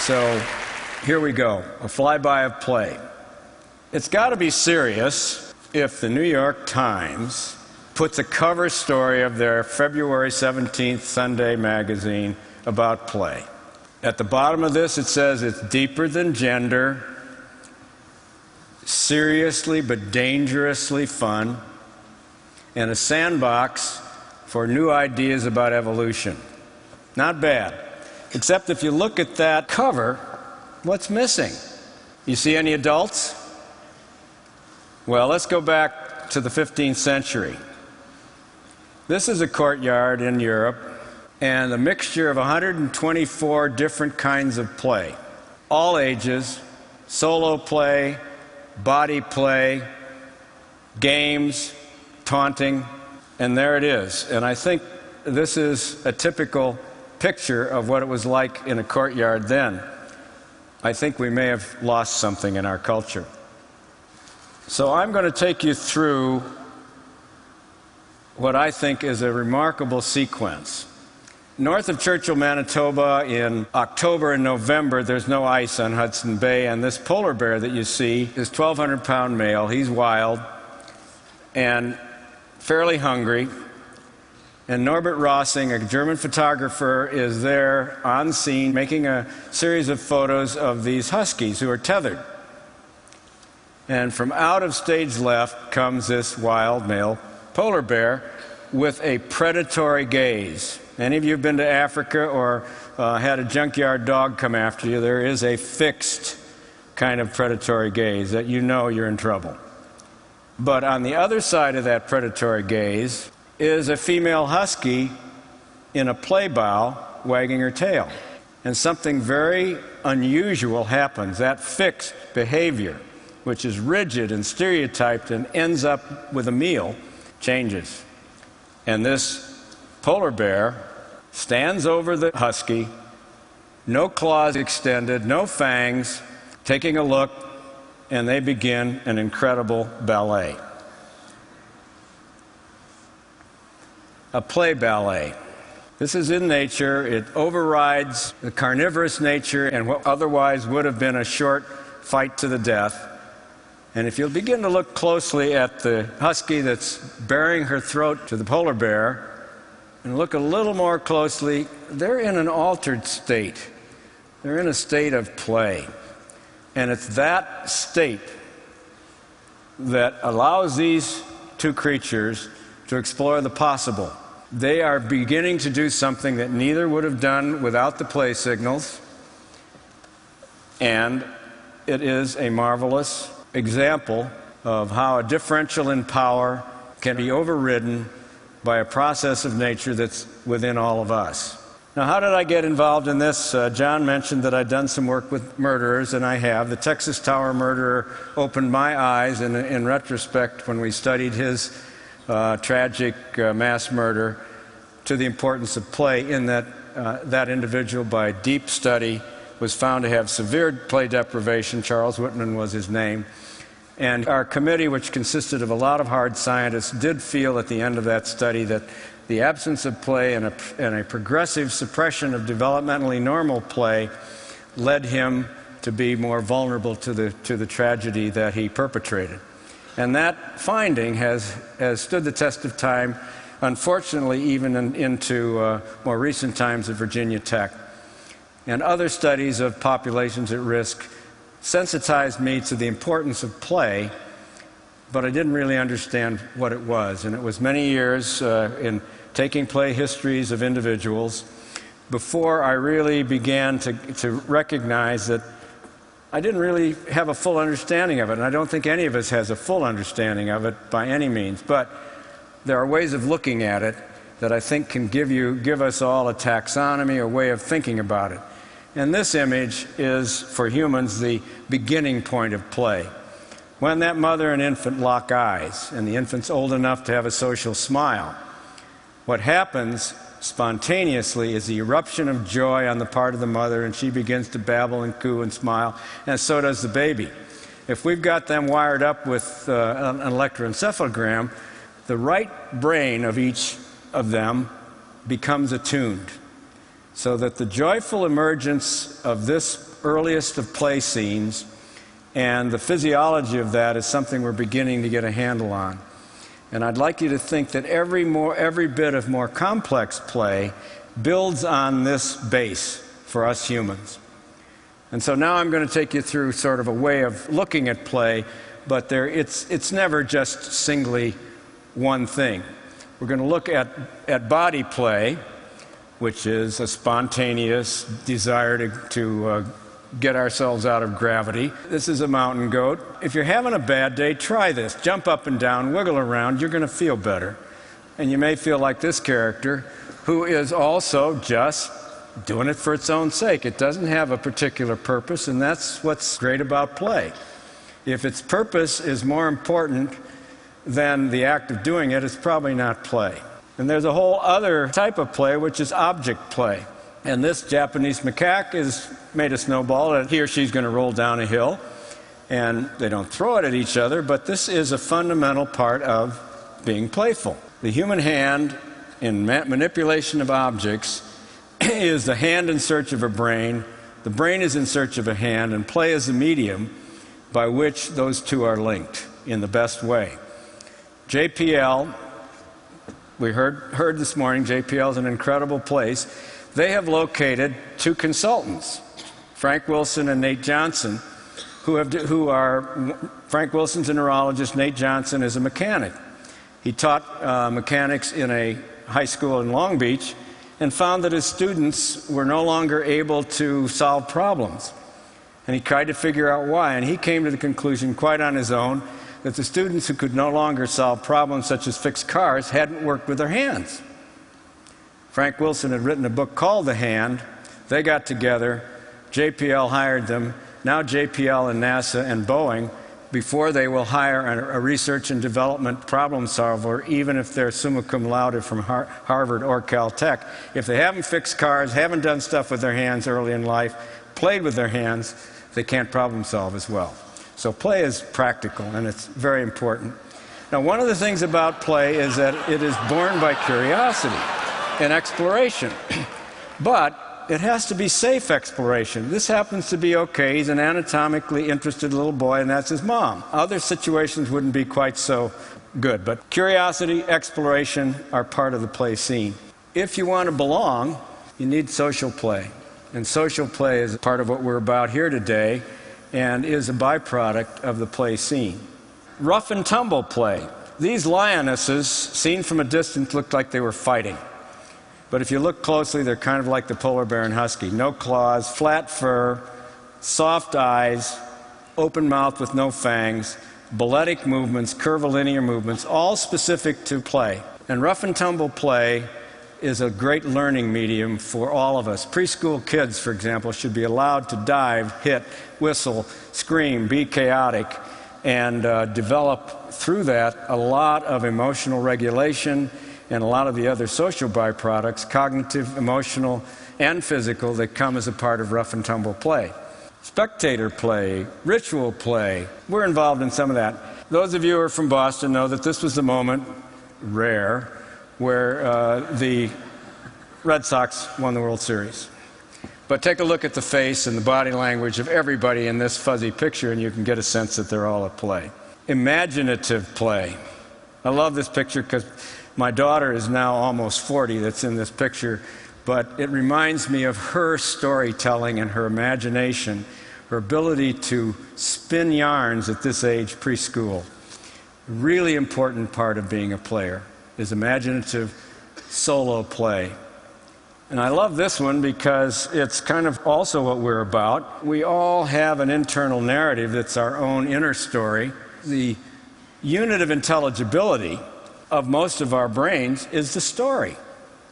So here we go, a flyby of play. It's got to be serious if the New York Times puts a cover story of their February 17th Sunday magazine about play. At the bottom of this it says it's deeper than gender, seriously but dangerously fun, and a sandbox for new ideas about evolution. Not bad. Except if you look at that cover, what's missing? You see any adults? Well, let's go back to the 15th century. This is a courtyard in Europe, and a mixture of 124 different kinds of play. All ages, solo play, body play, games, taunting, and there it is. And I think this is a typical picture of what it was like in a courtyard then. I think we may have lost something in our culture. So I'm going to take you through what I think is a remarkable sequence. North of Churchill, Manitoba, in October and November, there's no ice on Hudson Bay, and this polar bear that you see is 1,200-pound male. He's wild and fairly hungry. And Norbert Rossing, a German photographer, is there on scene making a series of photos of these huskies who are tethered. And from out of stage left comes this wild male polar bear with a predatory gaze. Any of you have been to Africa or had a junkyard dog come after you, there is a fixed kind of predatory gaze that you know you're in trouble. But on the other side of that predatory gaze is a female husky in a play bow wagging her tail. And something very unusual happens. That fixed behavior, which is rigid and stereotyped and ends up with a meal, changes. And this polar bear stands over the husky, no claws extended, no fangs, taking a look, and they begin an incredible ballet. A play ballet. This is in nature. It overrides the carnivorous nature and what otherwise would have been a short fight to the death. And if you'll begin to look closely at the husky that's baring her throat to the polar bear, and look a little more closely, they're in an altered state. They're in a state of play. And it's that state that allows these two creatures to explore the possible. They are beginning to do something that neither would have done without the play signals, and it is a marvelous example of how a differential in power can be overridden by a process of nature that's within all of us. Now, how did I get involved in this? John mentioned that I'd done some work with murderers, and I have. The Texas Tower murderer opened my eyes, and in retrospect, when we studied his tragic mass murder, to the importance of play, in that that individual, by deep study, was found to have severe play deprivation. Charles Whitman was his name. And our committee, which consisted of a lot of hard scientists, did feel at the end of that study that the absence of play and a progressive suppression of developmentally normal play led him to be more vulnerable to the tragedy that he perpetrated. And that finding has stood the test of time, unfortunately, even into more recent times at Virginia Tech. And other studies of populations at risk sensitized me to the importance of play, but I didn't really understand what it was. And it was many years in taking play histories of individuals before I really began to recognize that I didn't really have a full understanding of it. And I don't think any of us has a full understanding of it by any means. But there are ways of looking at it that I think can give us all a taxonomy, a way of thinking about it. And this image is, for humans, the beginning point of play. When that mother and infant lock eyes, and the infant's old enough to have a social smile, what happens spontaneously is the eruption of joy on the part of the mother, and she begins to babble and coo and smile, and so does the baby. If we've got them wired up with an electroencephalogram, the right brain of each of them becomes attuned, so that the joyful emergence of this earliest of play scenes, and the physiology of that is something we're beginning to get a handle on. And I'd like you to think that every bit of more complex play builds on this base for us humans. And so now I'm going to take you through sort of a way of looking at play, but it's never just singly one thing. We're going to look at body play, which is a spontaneous desire to get ourselves out of gravity. This is a mountain goat. If you're having a bad day, try this. Jump up and down, wiggle around. You're going to feel better. And you may feel like this character, who is also just doing it for its own sake. It doesn't have a particular purpose, and that's what's great about play. If its purpose is more important than the act of doing it, it's probably not play. And there's a whole other type of play, which is object play. And this Japanese macaque has made a snowball that he or she's going to roll down a hill. And they don't throw it at each other, but this is a fundamental part of being playful. The human hand in manipulation of objects is the hand in search of a brain, the brain is in search of a hand, and play is the medium by which those two are linked in the best way. JPL, we heard this morning, JPL is an incredible place. They have located two consultants, Frank Wilson and Nate Johnson, who are, Frank Wilson's a neurologist, Nate Johnson is a mechanic. He taught mechanics in a high school in Long Beach and found that his students were no longer able to solve problems. And he tried to figure out why, and he came to the conclusion quite on his own that the students who could no longer solve problems such as fix cars hadn't worked with their hands. Frank Wilson had written a book called The Hand. They got together. JPL hired them. Now JPL and NASA and Boeing, before they will hire a research and development problem solver, even if they're summa cum laude from Harvard or Caltech, if they haven't fixed cars, haven't done stuff with their hands early in life, played with their hands, they can't problem solve as well. So play is practical, and it's very important. Now, one of the things about play is that it is born by curiosity and exploration. But it has to be safe exploration. This happens to be okay. He's an anatomically interested little boy, and that's his mom. Other situations wouldn't be quite so good. But curiosity, exploration are part of the play scene. If you want to belong, you need social play. And social play is part of what we're about here today and is a byproduct of the play scene. Rough and tumble play. These lionesses, seen from a distance, looked like they were fighting. But if you look closely, they're kind of like the polar bear and husky. No claws, flat fur, soft eyes, open mouth with no fangs, balletic movements, curvilinear movements, all specific to play. And rough and tumble play is a great learning medium for all of us. Preschool kids, for example, should be allowed to dive, hit, whistle, scream, be chaotic, and develop through that a lot of emotional regulation and a lot of the other social byproducts, cognitive, emotional, and physical, that come as a part of rough and tumble play. Spectator play, ritual play, we're involved in some of that. Those of you who are from Boston know that this was the moment, rare, where the Red Sox won the World Series. But take a look at the face and the body language of everybody in this fuzzy picture, and you can get a sense that they're all at play. Imaginative play. I love this picture because my daughter is now almost 40 that's in this picture, but it reminds me of her storytelling and her imagination, her ability to spin yarns at this age, preschool. Really important part of being a player is imaginative solo play. And I love this one because it's kind of also what we're about. We all have an internal narrative that's our own inner story. The unit of intelligibility of most of our brains is the story.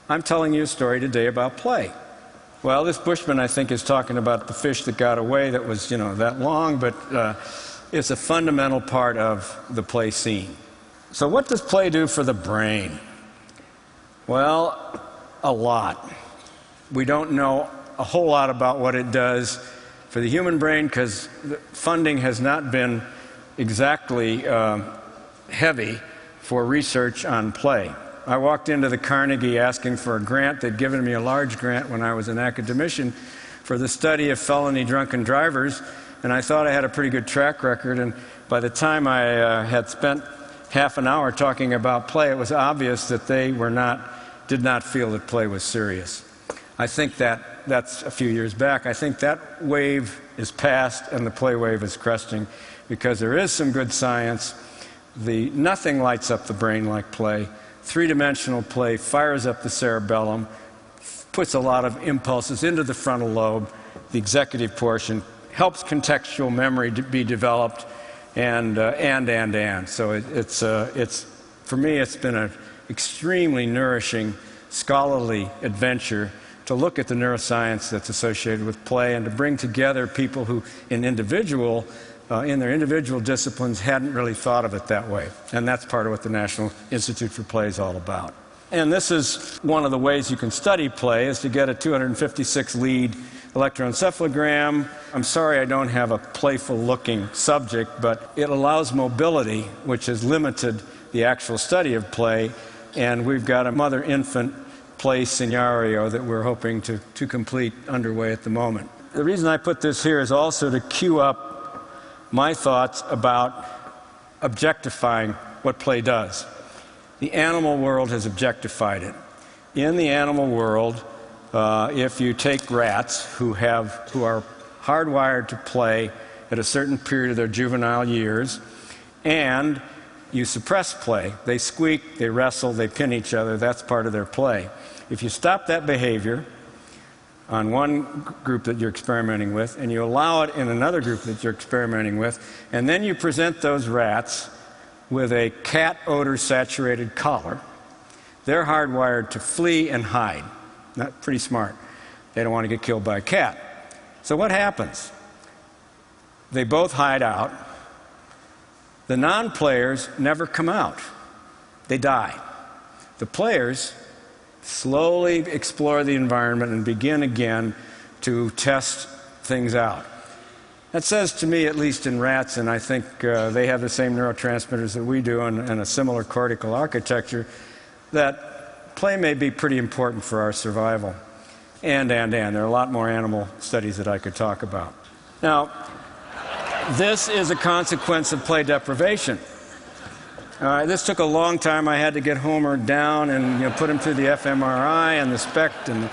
I'm telling you a story today about play. Well, this Bushman, I think, is talking about the fish that got away that was, that long, but it's a fundamental part of the play scene. So what does play do for the brain? Well, a lot. We don't know a whole lot about what it does for the human brain because funding has not been exactly heavy for research on play. I walked into the Carnegie asking for a grant. They'd given me a large grant when I was an academician, for the study of felony drunken drivers, and I thought I had a pretty good track record, and by the time I had spent half an hour talking about play, it was obvious that they did not feel that play was serious. I think that's a few years back. I think that wave is past and the play wave is cresting, because there is some good science. Nothing lights up the brain like play. Three-dimensional play fires up the cerebellum, puts a lot of impulses into the frontal lobe, the executive portion, helps contextual memory to be developed, and. So it's for me, it's been an extremely nourishing, scholarly adventure to look at the neuroscience that's associated with play and to bring together people who, in their individual disciplines, hadn't really thought of it that way. And that's part of what the National Institute for Play is all about. And this is one of the ways you can study play, is to get a 256-lead electroencephalogram. I'm sorry I don't have a playful-looking subject, but it allows mobility, which has limited the actual study of play, and we've got a mother-infant play scenario that we're hoping to complete underway at the moment. The reason I put this here is also to cue up my thoughts about objectifying what play does. The animal world has objectified it. In the animal world, if you take rats who are hardwired to play at a certain period of their juvenile years, and you suppress play, they squeak, they wrestle, they pin each other, that's part of their play. If you stop that behavior on one group that you're experimenting with, and you allow it in another group that you're experimenting with, and then you present those rats with a cat odor-saturated collar, they're hardwired to flee and hide. Not pretty smart. They don't want to get killed by a cat. So what happens? They both hide out. The non-players never come out. They die. The players slowly explore the environment and begin again to test things out. That says to me, at least in rats, and I think they have the same neurotransmitters that we do and a similar cortical architecture, that play may be pretty important for our survival. And. There are a lot more animal studies that I could talk about. Now, this is a consequence of play deprivation. This took a long time. I had to get Homer down and put him through the fMRI and the SPECT and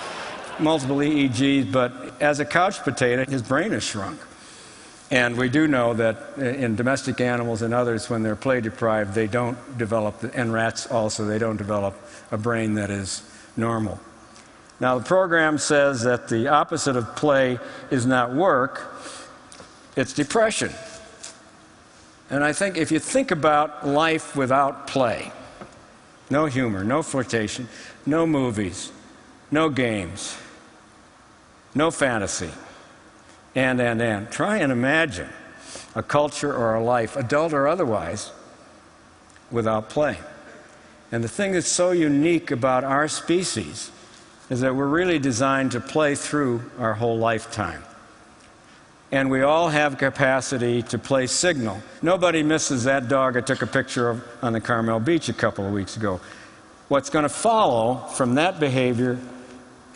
multiple EEGs, but as a couch potato, his brain has shrunk. And we do know that in domestic animals and others, when they're play deprived, they don't develop, and rats also, they don't develop a brain that is normal. Now, the program says that the opposite of play is not work, it's depression. And I think if you think about life without play, no humor, no flirtation, no movies, no games, no fantasy, and. Try and imagine a culture or a life, adult or otherwise, without play. And the thing that's so unique about our species is that we're really designed to play through our whole lifetime. And we all have capacity to play signal. Nobody misses that dog I took a picture of on the Carmel Beach a couple of weeks ago. What's going to follow from that behavior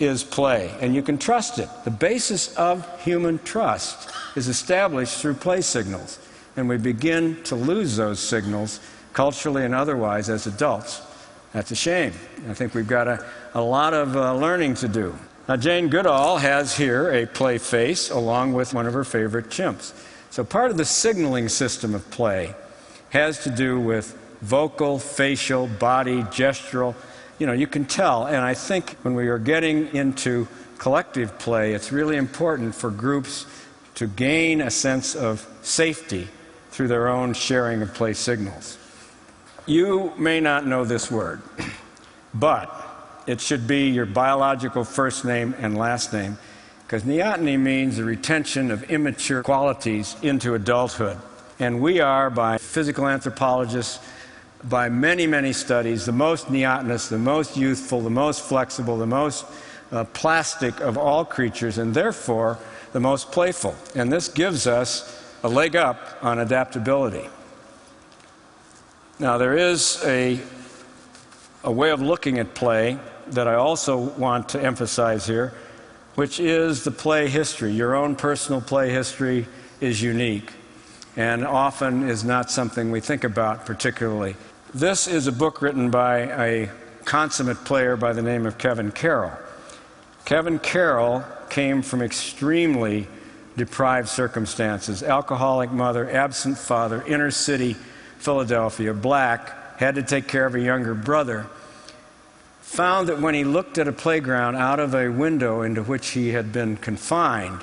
is play, and you can trust it. The basis of human trust is established through play signals, and we begin to lose those signals culturally and otherwise as adults. That's a shame. I think we've got a lot of learning to do. Now, Jane Goodall has here a play face along with one of her favorite chimps. So part of the signaling system of play has to do with vocal, facial, body, gestural. You can tell, and I think when we are getting into collective play, it's really important for groups to gain a sense of safety through their own sharing of play signals. You may not know this word, but it should be your biological first name and last name, because neoteny means the retention of immature qualities into adulthood. And we are, by physical anthropologists, by many, many studies, the most neotenous, the most youthful, the most flexible, the most plastic of all creatures, and therefore the most playful. And this gives us a leg up on adaptability. Now, there is a way of looking at play that I also want to emphasize here, which is the play history. Your own personal play history is unique and often is not something we think about particularly. This is a book written by a consummate player by the name of Kevin Carroll. Kevin Carroll came from extremely deprived circumstances. Alcoholic mother, absent father, inner city Philadelphia, black, had to take care of a younger brother. Found that when he looked at a playground out of a window into which he had been confined,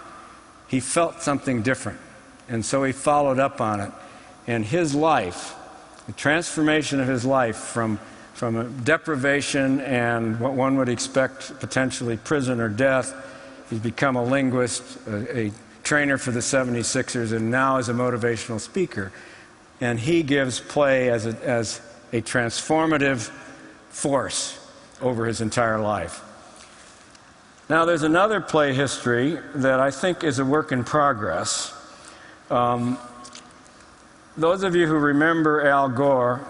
he felt something different. And so he followed up on it. And his life, the transformation of his life from a deprivation and what one would expect potentially prison or death, he's become a linguist, a trainer for the 76ers, and now is a motivational speaker. And he gives play as a transformative force over his entire life. Now, there's another play history that I think is a work in progress. Those of you who remember Al Gore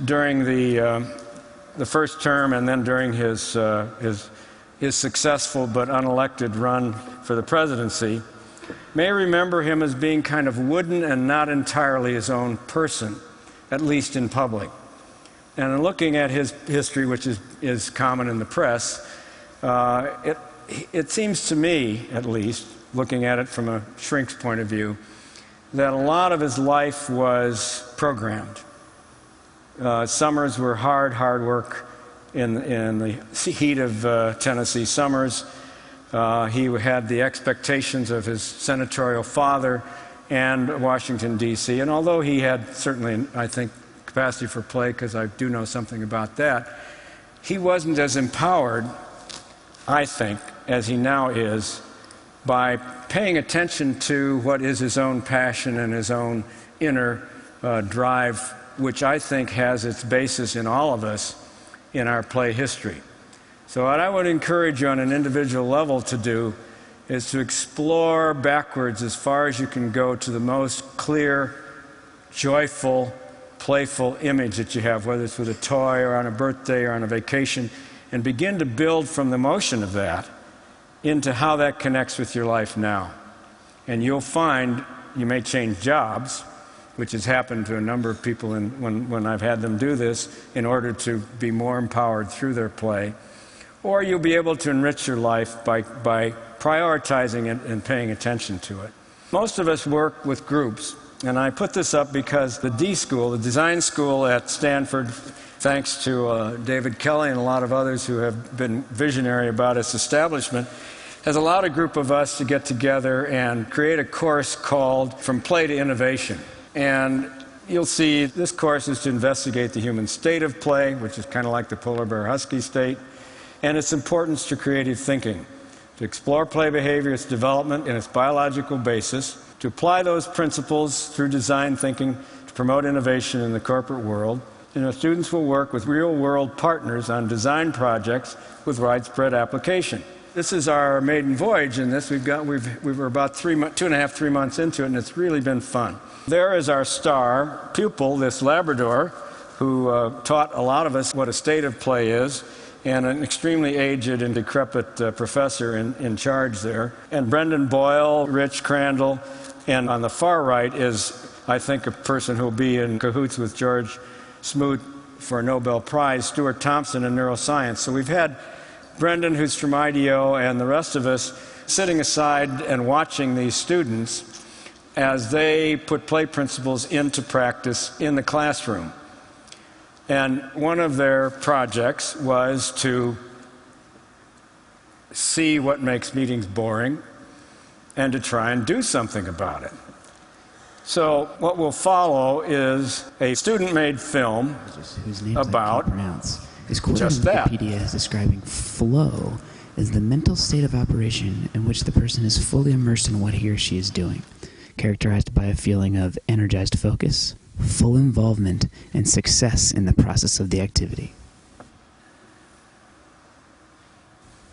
during the first term and then during his successful but unelected run for the presidency may remember him as being kind of wooden and not entirely his own person, at least in public. And in looking at his history, which is common in the press, it seems to me, at least, looking at it from a shrink's point of view, that a lot of his life was programmed. Summers were hard work in the heat of Tennessee summers. He had the expectations of his senatorial father and Washington, D.C., and although he had certainly, I think, capacity for play, because I do know something about that, he wasn't as empowered, I think, as he now is, by paying attention to what is his own passion and his own inner drive, which I think has its basis in all of us in our play history. So what I would encourage you on an individual level to do is to explore backwards as far as you can go to the most clear, joyful, playful image that you have, whether it's with a toy or on a birthday or on a vacation, and begin to build from the motion of that into how that connects with your life now. And you'll find you may change jobs, which has happened to a number of people when I've had them do this in order to be more empowered through their play. Or you'll be able to enrich your life by prioritizing it and paying attention to it. Most of us work with groups, and I put this up because the D School, the design school at Stanford, thanks to David Kelly and a lot of others who have been visionary about its establishment, has allowed a group of us to get together and create a course called From Play to Innovation. And you'll see this course is to investigate the human state of play, which is kind of like the polar bear husky state, and its importance to creative thinking, to explore play behavior, its development, and its biological basis, to apply those principles through design thinking to promote innovation in the corporate world. Students will work with real-world partners on design projects with widespread application. This is our maiden voyage in this. We were about 2.5, 3 months into it, and it's really been fun. There is our star pupil, this Labrador, who taught a lot of us what a state of play is, and an extremely aged and decrepit professor in charge there. And Brendan Boyle, Rich Crandall, and on the far right is, I think, a person who will be in cahoots with George Smoot for a Nobel Prize, Stuart Thompson in neuroscience. So we've had Brendan, who's from IDEO, and the rest of us sitting aside and watching these students as they put play principles into practice in the classroom. And one of their projects was to see what makes meetings boring and to try and do something about it. So what will follow is a student-made film about just that. Wikipedia is describing flow as the mental state of operation in which the person is fully immersed in what he or she is doing, characterized by a feeling of energized focus, full involvement, and success in the process of the activity.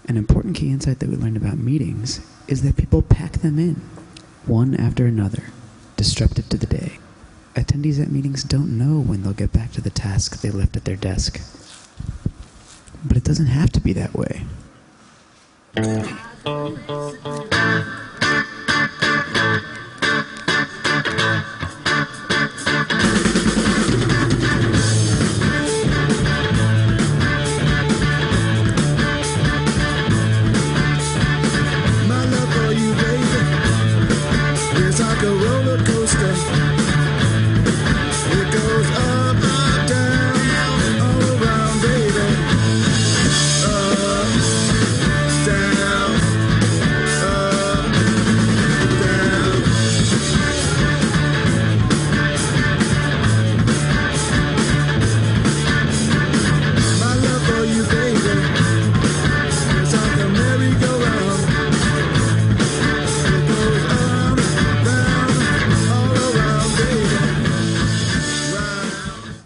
An important key insight that we learned about meetings is that people pack them in, one after another, disruptive to the day. Attendees at meetings don't know when they'll get back to the task they left at their desk. But it doesn't have to be that way.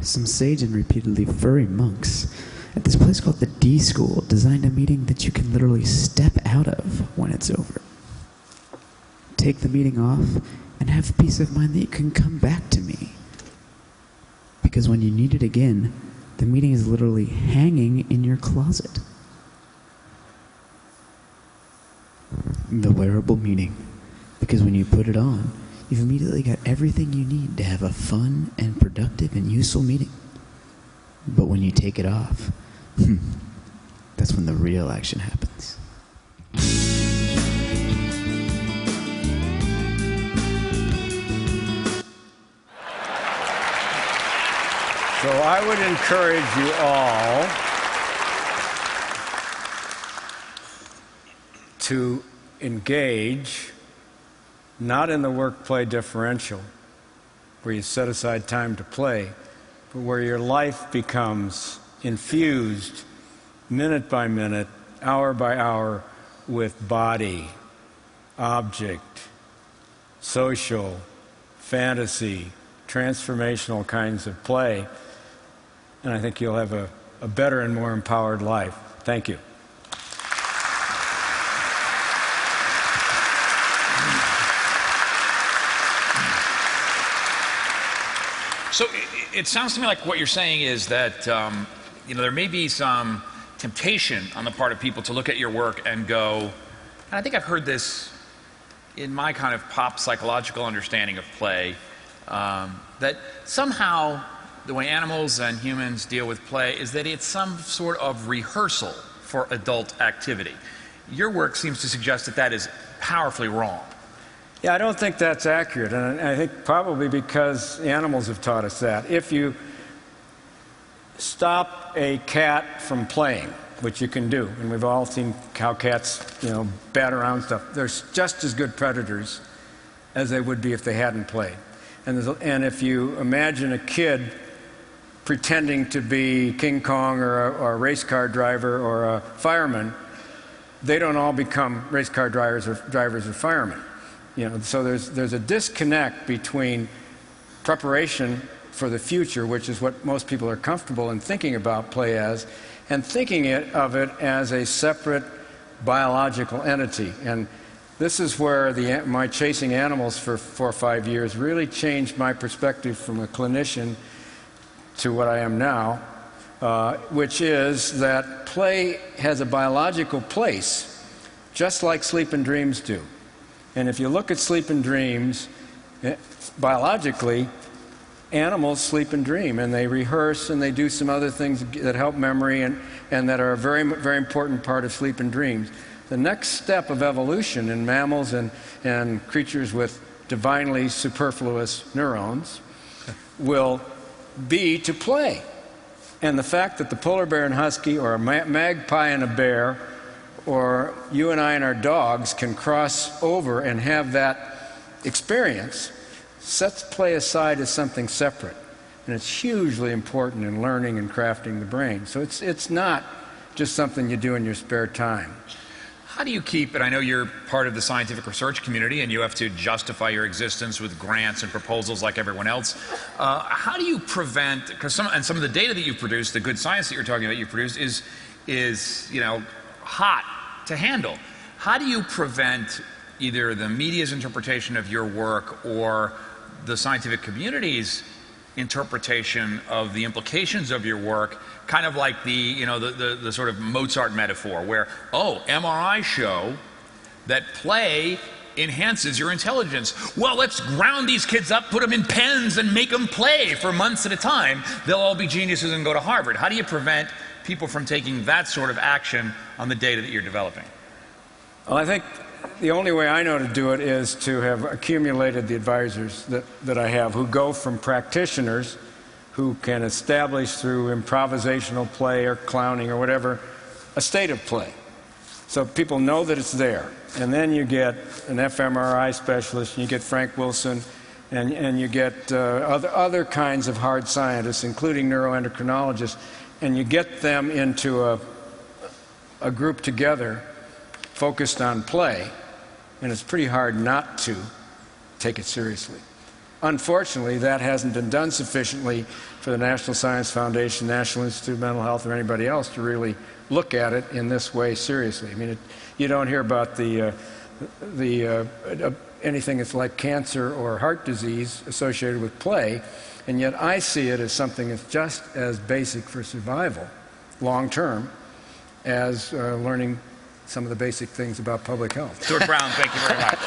Some sage and repeatedly furry monks at this place called the D School designed a meeting that you can literally step out of when it's over. Take the meeting off and have peace of mind that you can come back to me. Because when you need it again, the meeting is literally hanging in your closet. The wearable meeting. Because when you put it on, you've immediately got everything you need to have a fun and productive and useful meeting. But when you take it off, that's when the real action happens. So I would encourage you all to engage not in the work-play differential, where you set aside time to play, but where your life becomes infused minute by minute, hour by hour with body, object, social, fantasy, transformational kinds of play. And I think you'll have a better and more empowered life. Thank you. So it sounds to me like what you're saying is that there may be some temptation on the part of people to look at your work and go, and I think I've heard this in my kind of pop psychological understanding of play, that somehow the way animals and humans deal with play is that it's some sort of rehearsal for adult activity. Your work seems to suggest that that is powerfully wrong. Yeah, I don't think that's accurate, and I think probably because animals have taught us that. If you stop a cat from playing, which you can do, and we've all seen how cats, bat around stuff, they're just as good predators as they would be if they hadn't played. And if you imagine a kid pretending to be King Kong or a race car driver or a fireman, they don't all become race car drivers or firemen. So there's a disconnect between preparation for the future, which is what most people are comfortable in thinking about play as, and thinking of it as a separate biological entity. And this is where my chasing animals for 4 or 5 years really changed my perspective from a clinician to what I am now, which is that play has a biological place, just like sleep and dreams do. And if you look at sleep and dreams, biologically, animals sleep and dream, and they rehearse and they do some other things that help memory and that are a very, very important part of sleep and dreams. The next step of evolution in mammals and creatures with divinely superfluous neurons will be to play. And the fact that the polar bear and husky, or a magpie and a bear, or you and I and our dogs can cross over and have that experience sets play aside as something separate. And it's hugely important in learning and crafting the brain. So it's not just something you do in your spare time. How do you keep, and I know you're part of the scientific research community and you have to justify your existence with grants and proposals like everyone else. How do you prevent, because some of the data that you've produced, the good science that you're talking about you've produced is hot to handle. How do you prevent either the media's interpretation of your work or the scientific community's interpretation of the implications of your work, kind of like the sort of Mozart metaphor where, MRI show that play enhances your intelligence. Well, let's ground these kids up, put them in pens, and make them play for months at a time. They'll all be geniuses and go to Harvard. How do you prevent people from taking that sort of action on the data that you're developing? Well, I think the only way I know to do it is to have accumulated the advisors that I have, who go from practitioners who can establish through improvisational play or clowning or whatever a state of play. So people know that it's there. And then you get an fMRI specialist, and you get Frank Wilson, and you get other kinds of hard scientists, including neuroendocrinologists, and you get them into a group together focused on play, and it's pretty hard not to take it seriously. Unfortunately, that hasn't been done sufficiently for the National Science Foundation, National Institute of Mental Health, or anybody else to really look at it in this way seriously. I mean, you don't hear about anything that's like cancer or heart disease associated with play, and yet I see it as something that's just as basic for survival, long term, as learning some of the basic things about public health. StuartBrown, thank you very much.